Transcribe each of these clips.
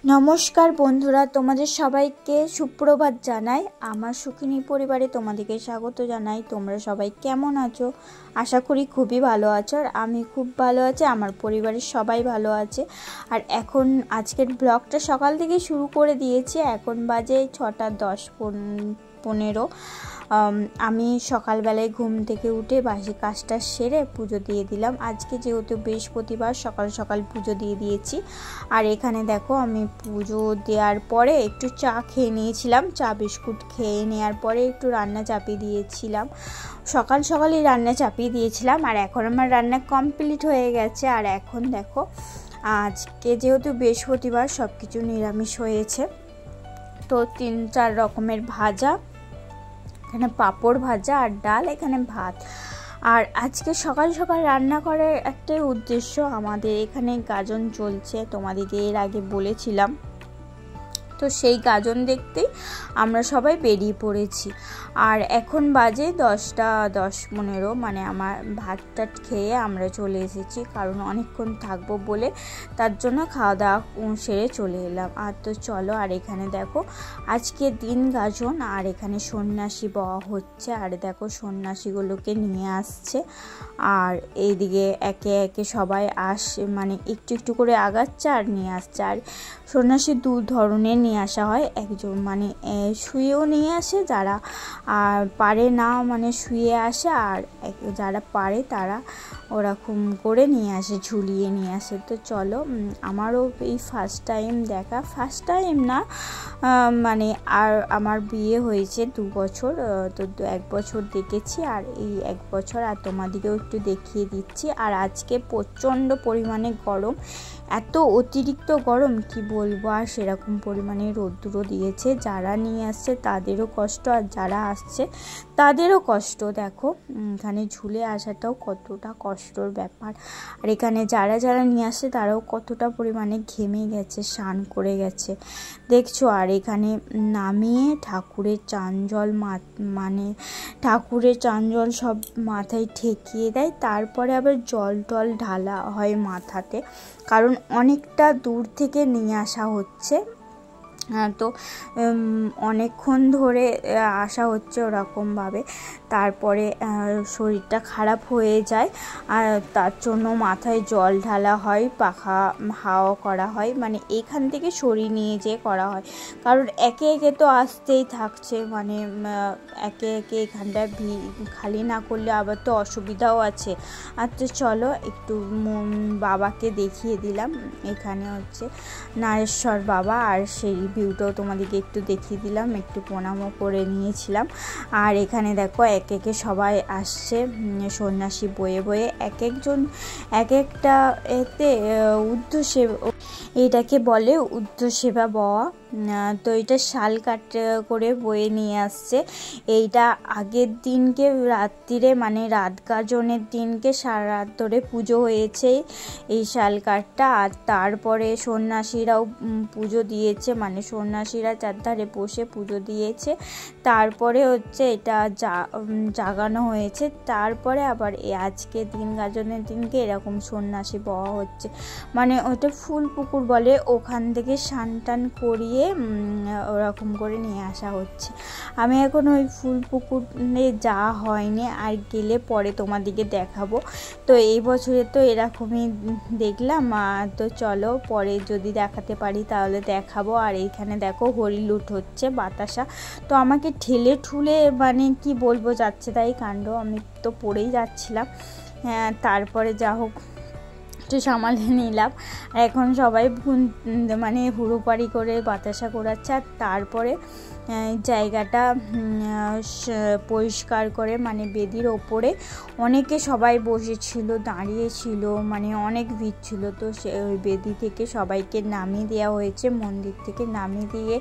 নমস্কার বন্ধুরা, তোমাদের সবাইকে সুপ্রভাত জানাই। আমার সুখিনী পরিবারে তোমাদেরকে স্বাগত জানাই। তোমরা সবাই কেমন আছো? আশা করি খুবই ভালো আছো। আর আমি খুব ভালো আছি, আমার পরিবারের সবাই ভালো আছে। আর এখন আজকের ব্লগটা সকাল থেকে শুরু করে দিয়েছি। এখন বাজে 6:10-15। আমি সকালবেলায় ঘুম থেকে উঠে বাসি কাজটা সেরে পুজো দিয়ে দিলাম। আজকে যেহেতু বৃহস্পতিবার, সকাল সকাল পুজো দিয়ে দিয়েছি। আর এখানে দেখো, আমি পুজো দেওয়ার পরে একটু চা খেয়ে নিয়েছিলাম। চা বিস্কুট খেয়ে নেওয়ার পরে একটু রান্না চাপিয়ে দিয়েছিলাম। সকাল সকালই রান্না চাপিয়ে দিয়েছিলাম। আর এখন আমার রান্না কমপ্লিট হয়ে গেছে। আর এখন দেখো, আজকে যেহেতু বৃহস্পতিবার, সব কিছু নিরামিষ হয়েছে। তো 3-4 রকমের ভাজা, এখানে পাঁপড় ভাজা আর ডাল, এখানে ভাত। আর আজকে সকাল সকাল রান্না করার একটাই উদ্দেশ্য, আমাদের এখানে গাজন চলছে, তোমাদেরকে এর আগে বলেছিলাম। তো সেই গাজন দেখতেই আমরা সবাই বেরিয়ে পড়েছি। আর এখন বাজে 10:10-15, মানে আমার ভাত টাত খেয়ে আমরা চলে এসেছি, কারণ অনেকক্ষণ থাকবো বলে, তার জন্য খাওয়া দাওয়া সেরে চলে এলাম। আর তো চলো, আর এখানে দেখো আজকে দিন গাজন, আর এখানে সন্ন্যাসী বওয়া হচ্ছে। আর দেখো সন্ন্যাসীগুলোকে নিয়ে আসছে, আর এইদিকে একে একে সবাই আসে, মানে একটু একটু করে আগাচ্ছে আর নিয়ে আসছে। আর সন্ন্যাসী 2 ধরনের নিয়ে আসা হয়। একজন মানে শুয়েও নিয়ে আসে, যারা পারে না মানে শুয়ে আসে, আর যারা পারে তারা ওরকম করে নিয়ে আসে, ঝুলিয়ে নিয়ে আসে। তো চলো, আমারও এই ফার্স্ট টাইম দেখা, ফার্স্ট টাইম না, মানে আর আমার বিয়ে হয়েছে 2 বছর, তো 1 বছর দেখেছি, আর এই 1 বছর আর তোমাদেরকেও একটু দেখিয়ে দিচ্ছি। আর আজকে প্রচণ্ড পরিমাণে গরম, এত অতিরিক্ত গরম কি বলবো। আর সেরকম পরিমাণে রোদ্দুরও দিয়েছে, যারা নিয়ে আসছে তাদেরও কষ্ট, আর যারা আসছে তাদেরও কষ্ট। দেখো এখানে ঝুলে আসাটাও কতটা কষ্টর ব্যাপার। আর এখানে যারা যারা নিয়ে আসছে তারাও কতটা পরিমাণে ঘেমে গেছে, স্নান করে গেছে দেখছো। আর এখানে নামিয়ে ঠাকুরের চাঞ্জল, মানে ঠাকুরের চাঞ্জল সব মাথায় ঠেকিয়ে দেয়, তারপরে আবার জল টল ঢালা হয় মাথাতে, কারণ অনেকটা দূর থেকে নিয়ে আসা হচ্ছে। তো অনেকক্ষণ ধরে আসা হচ্ছে ওরকমভাবে, তারপরে শরীরটা খারাপ হয়ে যায়, আর তার জন্য মাথায় জল ঢালা হয়, পাখা হাওয়া করা হয়, মানে এখান থেকে শরীর নিয়ে যেয়ে করা হয়, কারণ একে একে তো আসতেই থাকছে, মানে একে একে এখানটা খালি না করলে আবার তো অসুবিধাও আছে। আর তো চলো একটু বাবাকে দেখিয়ে দিলাম, এখানে হচ্ছে নারেশ্বর বাবা, আর সেই ভিউটাও তোমাদেরকে একটু দেখিয়ে দিলাম, একটু প্রণামও করে নিয়েছিলাম। আর এখানে দেখো এক একে সবাই আসছে, সন্ন্যাসী বয়ে বয়ে, এক একজন এক একটা এতে উদ্ধসেবা, এটাকে বলে উদ্ধসেবা বওয়া। তো এটা শাল কাট করে বয়ে নিয়ে আসছে। এইটা আগের দিনকে রাত্রিরে, মানে রাত গাজনের দিনকে সারা রাত ধরে পুজো হয়েছে এই শাল কাঠটা। আর তারপরে সন্ন্যাসীরাও পুজো দিয়েছে, মানে সন্ন্যাসীরা চারধারে বসে পুজো দিয়েছে, তারপরে হচ্ছে এটা জাগানো হয়েছে। তারপরে আবার আজকে দিন গাজনের দিনকে এরকম সন্ন্যাসী বওয়া হচ্ছে, মানে ওটা ফুল পুকুর বলে, ওখান থেকে স্নান টান করিয়ে ওরকম করে নিয়ে আসা হচ্ছে। আমি এখন ওই ফুল পুকুরে যাওয়া হয়নি, আর গেলে পরে তোমাদেরকে দেখাবো। তো এই বছরে তো এরকমই দেখলাম, তো চলো পরে যদি দেখাতে পারি তাহলে দেখাবো। আর এইখানে দেখো হরিলুট হচ্ছে, বাতাসা, তো আমাকে ঠেলে ঠুলে, মানে কি বলবো, যাচ্ছে তাই কাণ্ড, আমি তো পড়েই যাচ্ছিলাম। হ্যাঁ, তারপরে যা হোক একটু সামালে নিলাম। এখন সবাই মানে হুড়োপাড়ি করে বাতাসা করাচ্ছে। আর তারপরে জায়গাটা পরিষ্কার করে, মানে বেদির ওপরে অনেকে সবাই বসেছিল, দাঁড়িয়েছিল, মানে অনেক ভিড় ছিল। তো ওই বেদি থেকে সবাইকে নামিয়ে দেওয়া হয়েছে, মন্দির থেকে নামিয়ে দিয়ে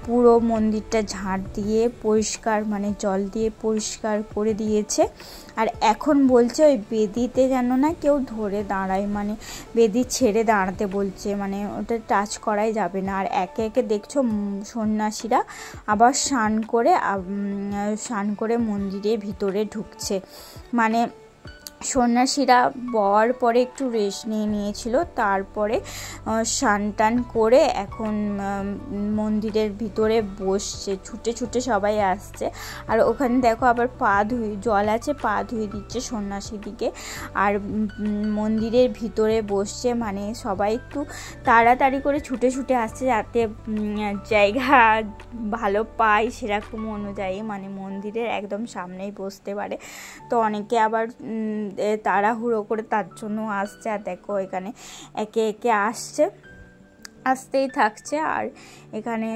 পুরো মন্দিরটা ঝাঁট দিয়ে পরিষ্কার, মানে জল দিয়ে পরিষ্কার করে দিয়েছে। আর এখন বলছে ওই বেদিতে যেন না কেউ ধরে দাঁড়ায়, মানে বেদি ছেড়ে দাঁড়াতে বলছে, মানে ওটা টাচ করাই যাবে না। আর একে একে দেখছো সন্ন্যাসীরা আবার স্নান করে মন্দিরের ভিতরে ঢুকছে, মানে সন্ন্যাসীরা বর পরে একটু রেস্ট নিয়ে নিয়েছিল, তারপরে স্নান টান করে এখন মন্দিরের ভিতরে বসছে, ছুটে ছুটে সবাই আসছে। আর ওখানে দেখো আবার পা ধুয়ে জল আছে, পা ধুয়ে দিচ্ছে সন্ন্যাসীদিকে। আর মন্দিরের ভিতরে বসছে, মানে সবাই একটু তাড়াতাড়ি করে ছুটে ছুটে আসছে যাতে জায়গা ভালো পায় সেরকম অনুযায়ী, মানে মন্দিরের একদম সামনেই বসতে পারে। তো অনেকে আবার তাড়াহুড়ো করে তার জন্য আসছে। আর দেখো এখানে একে একে আসতেই থাকছে। আর এখানে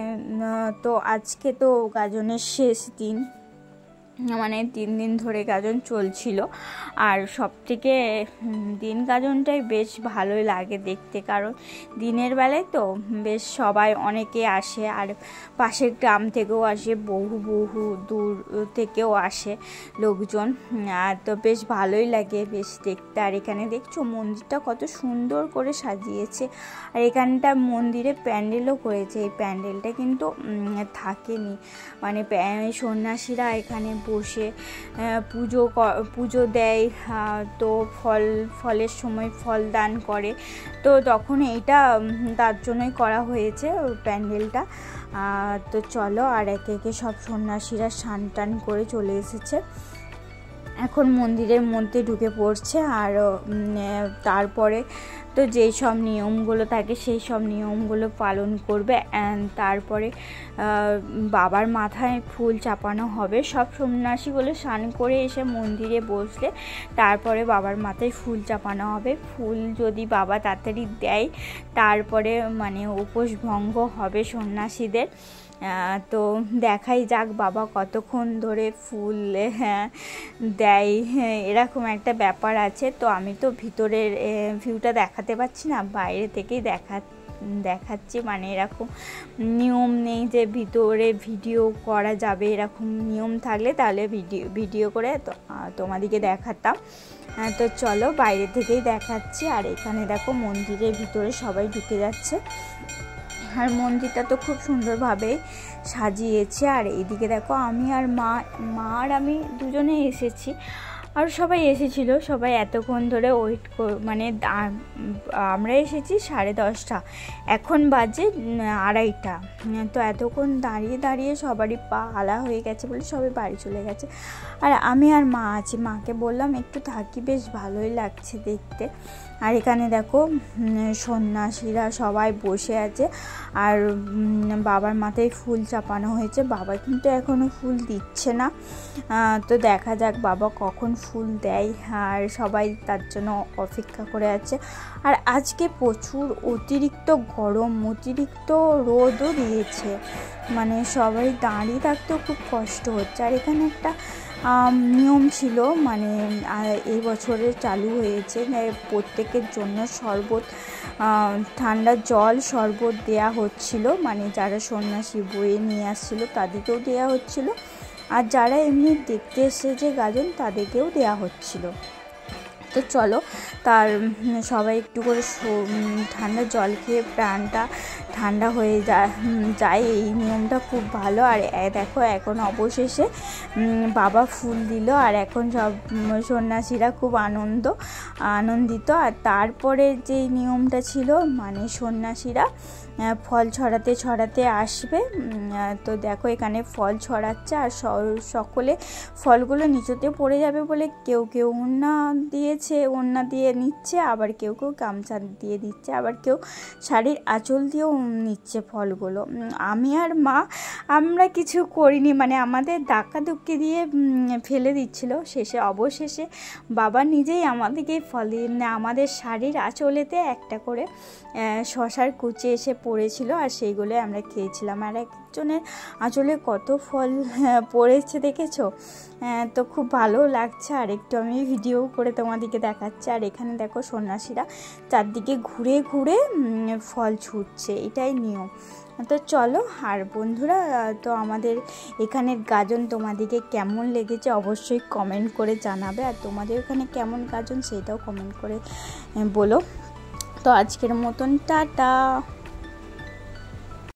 তো আজকে তো গাজনের শেষ দিন, মানে 3 দিন ধরে গাজন চলছিল। আর সবথেকে দিন গাজনটাই বেশ ভালোই লাগে দেখতে, কারণ দিনের বেলায় তো বেশ সবাই অনেকে আসে, আর পাশের গ্রাম থেকেও আসে, বহু দূর থেকেও আসে লোকজন। আর তো বেশ ভালোই লাগে বেশ দেখতে। আর এখানে দেখছো মন্দিরটা কত সুন্দর করে সাজিয়েছে। আর এখানটা মন্দিরে প্যান্ডেলও করেছে, এই প্যান্ডেলটা কিন্তু থাকেনি, মানে সন্ন্যাসীরা এখানে বসে পুজো দেয়, তো ফলের সময় ফল দান করে, তো তখন এইটা তার জন্যই করা হয়েছে প্যান্ডেলটা। তো চলো, আর একে একে সব সন্ন্যাসীরা স্নান টান করে চলে এসেছে, এখন মন্দিরের মধ্যে ঢুকে পড়ছে। আর তারপরে তো যেই সব নিয়মগুলো থাকে সেই সব নিয়মগুলো পালন করবে। তারপরে বাবার মাথায় ফুল চাপানো হবে। সব সন্ন্যাসীগুলো স্নান করে এসে মন্দিরে বসলে তারপরে বাবার মাথায় ফুল চাপানো হবে। ফুল যদি বাবা তাড়াতাড়ি দেয় তারপরে মানে উপোস ভঙ্গ হবে সন্ন্যাসীদের। তো দেখাই যাক বাবা কতক্ষণ ধরে ফুল দেয়, এরকম একটা ব্যাপার আছে। তো আমি তো ভিতরের ভিউটা দেখাতে পারছি না, বাইরে থেকেই দেখাচ্ছি, মানে এরকম নিয়ম নেই যে ভিতরে ভিডিও করা যাবে, এরকম নিয়ম থাকলে তাহলে ভিডিও করে তোমাদেরকে দেখাতাম। তো চলো বাইরে থেকেই দেখাচ্ছি। আর এখানে দেখো মন্দিরের ভিতরে সবাই ঢুকে যাচ্ছে, আর মন্দিরটা তো খুব সুন্দরভাবে সাজিয়েছে। আর এইদিকে দেখো আমি আর মা আর আমি দুজনে এসেছি, আর সবাই এসেছিলো, সবাই এতক্ষণ ধরে ওয়েট মানে আমরা এসেছি 10:30, এখন বাজে 2:30। তো এতক্ষণ দাঁড়িয়ে সবারই পা আলা হয়ে গেছে বলে সবাই বাড়ি চলে গেছে। আর আমি আর মা আছি, মাকে বললাম একটু থাকি, বেশ ভালোই লাগছে দেখতে। আর এখানে দেখো সন্ন্যাসীরা সবাই বসে আছে, আর বাবার মাথায় ফুল চাপানো হয়েছে। বাবা কিন্তু এখনও ফুল দিচ্ছে না, তো দেখা যাক বাবা কখন ফুল দেয়, আর সবাই তার জন্য অপেক্ষা করে আছে। আর আজকে প্রচুর অতিরিক্ত গরম, অতিরিক্ত রোদও দিয়েছে, মানে সবাই দাঁড়িয়ে থাকতেও খুব কষ্ট হচ্ছে। আর এখানে একটা নিয়ম ছিল, মানে এই বছরে চালু হয়েছে, প্রত্যেকের জন্য শরবত, ঠান্ডা জল শরবত দেয়া হচ্ছিল, মানে যারা সন্ন্যাসী বয়ে নিয়ে আসছিল তাদেরকেও দেয়া হচ্ছিল, আর যারা এমনি দেখতে এসেছে গাজন তাদেরকেও দেয়া হচ্ছিল। তো চলো তার সবাই একটু করে ঠান্ডা জল খেয়ে প্রাণটা ঠান্ডা হয়ে যায়, এই নিয়মটা খুব ভালো। আর দেখো এখন অবশেষে বাবা ফুল দিল, আর এখন সব সন্ন্যাসীরা খুব আনন্দিত। আর তারপরে যেই নিয়মটা ছিল, মানে সন্ন্যাসীরা ফল ছড়াতে আসবে। তো দেখো এখানে ফল ছড়াচ্ছে, আর সকলে ফলগুলো নিচেতে পড়ে যাবে বলে কেউ ওড়না দিয়ে নিচ্ছে, আবার কেউ গামছা দিয়ে দিচ্ছে, আবার কেউ শাড়ির আঁচল দিয়েও নিচ্ছে ফলগুলো। আমি আর মা আমরা কিছু করিনি, মানে আমাদের ধাক্কাধুক্কি দিয়ে ফেলে দিচ্ছিল। অবশেষে বাবা নিজেই আমাদেরকে ফল দিয়ে, আমাদের শাড়ির আঁচলেতে একটা করে শশার কুচি এসে পড়েছিল, আর সেইগুলো আমরা খেয়েছিলাম। আর একজনের আঁচলে কত ফল পড়েছে দেখেছো, তো খুব ভালো লাগছে। আর একটু আমি ভিডিও করে তোমাদেরকে দেখাচ্ছি। আর এখানে দেখো সন্ন্যাসীরা চারদিকে ঘুরে ফল ছুটছে, এটাই নিয়ম। তো চলো, আর বন্ধুরা তো আমাদের এখানের গাজন তোমাদেরকে কেমন লেগেছে অবশ্যই কমেন্ট করে জানাবে, আর তোমাদের ওখানে কেমন গাজন সেটাও কমেন্ট করে বলো। তো আজকের মতন টাটা।